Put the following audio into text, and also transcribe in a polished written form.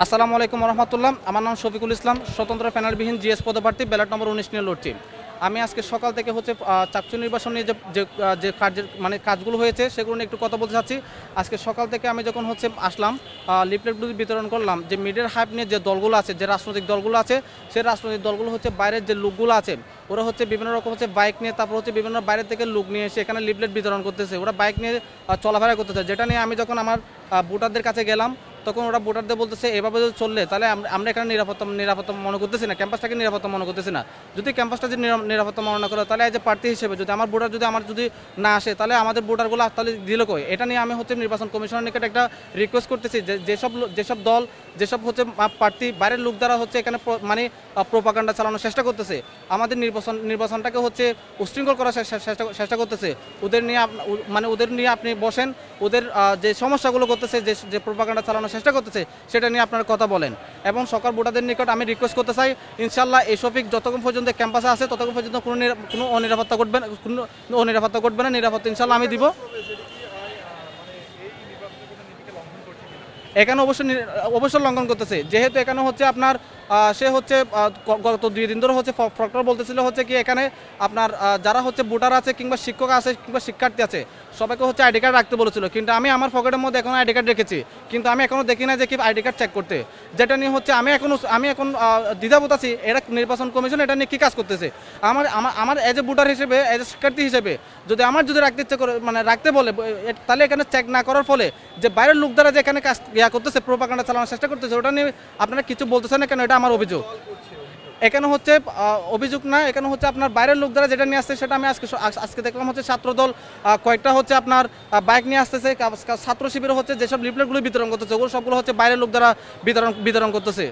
আসসালামু আলাইকুম রহমতুল্লাহ। আমার নাম শফিকুল ইসলাম, স্বতন্ত্র প্যানেলবিহীন জিএস পদপ্রার্থী, ব্যালট নম্বর 19 নিয়ে লড়ছি। আমি আজকে সকাল থেকে চাকসু নির্বাচন নিয়ে যে কার্যের কাজগুলো হয়েছে সেগুলো নিয়ে একটু কথা বলতে চাচ্ছি। আজকে সকাল থেকে আমি যখন আসলাম, লিফলেটগুলো বিতরণ করলাম। যে মিডিয়ার হাইপ নিয়ে যে দলগুলো আছে, যে রাজনৈতিক দলগুলো আছে, সেই রাজনৈতিক দলগুলো বাইরের যে লোকগুলো আছে, ওরা বিভিন্ন রকম বাইক নিয়ে, তারপর বিভিন্ন বাইরের থেকে লোক নিয়ে এসে এখানে লিফলেট বিতরণ করতেছে। ওরা বাইক নিয়ে চলাফেরা করতেছে, যেটা নিয়ে আমি যখন আমার ভোটারদের কাছে গেলাম, তখন ওরা ভোটারদের বলতেছে এভাবে যদি চললে তাহলে আমরা এখানে নিরাপত্তা মনে করতেছি না, ক্যাম্পাসটাকে নিরাপত্তা মনে করতেছি না। যদি ক্যাম্পাসটা যদি নিরাপত্তা মনে না করে, তাহলে এজ এ প্রার্থী হিসেবে যদি আমার ভোটার যদি না আসে, তাহলে আমাদের ভোটারগুলো তাহলে দিল কই? এটা নিয়ে আমি নির্বাচন কমিশনের নিকট একটা রিকোয়েস্ট করতেছি যে যেসব দল, যেসব প্রার্থী বাইরের লোক দ্বারা এখানে প্রোপাগান্ডা চালানোর চেষ্টা করতেছে, আমাদের নির্বাচনটাকে উশৃঙ্খল করার চেষ্টা করতেছে, ওদের নিয়ে আপনি বসেন, ওদের যে সমস্যাগুলো করতেছে, যে প্রোপাগান্ডা চালানোর চেষ্টা করতেছে, সেটা নিয়ে আপনারা কথা বলেন। এবং সকল ভোটারদের নিকট আমি রিকোয়েস্ট করতে চাই, ইনশাল্লাহ এই শফিক যতক্ষণ পর্যন্ত ক্যাম্পাসে আছে ততক্ষণ পর্যন্ত কোনো অনিরাপত্তা ঘটবে না। নিরাপত্তা ইনশাল্লাহ আমি দিব। এখানে অবশ্যই লঙ্ঘন করতেছে, যেহেতু এখানে আপনার সে গত 2 দিন ধরে ফ্রক্টর বলতেছিল কি এখানে আপনার যারা ভোটার আছে কিংবা শিক্ষক আছে কিংবা শিক্ষার্থী আছে, সবাইকে আইডি কার্ড রাখতে বলেছিল। কিন্তু আমি আমার পকেটের মধ্যে এখন আইডি কার্ড রেখেছি, কিন্তু আমি এখনো দেখি না যে কি আইডি কার্ড চেক করতে, যেটা নিয়ে আমি এখন দ্বিধাবোধ আছি। এরা নির্বাচন কমিশন এটা নিয়ে কী কাজ করতেছে। আমার এজ এ ভোটার হিসেবে, এজ এ শিক্ষার্থী হিসেবে যদি রাখতে ইচ্ছে করে, রাখতে বলে, তাহলে এখানে চেক না করার ফলে যে বাইরের লোক দ্বারা যে এখানে কাজ করতেছে, প্রোপাগান্ডা চালানোর চেষ্টা করতেছে, ওটা নিয়ে আপনারা কিছু বলতেছেন না কেন? এটা আমার অভিযোগ। এখানে অভিযোগ না, এখানে আপনার বাইরের লোক দ্বারা যেটা নিয়ে আসছে, সেটা আমি আজকে দেখলাম ছাত্রদল কয়েকটা আপনার বাইক নিয়ে আসতেছে, ছাত্র শিবির যেসব লিফলেটগুলো বিতরণ করতেছে, ওগুলো সবগুলো বাইরের লোক দ্বারা বিতরণ করতেছে।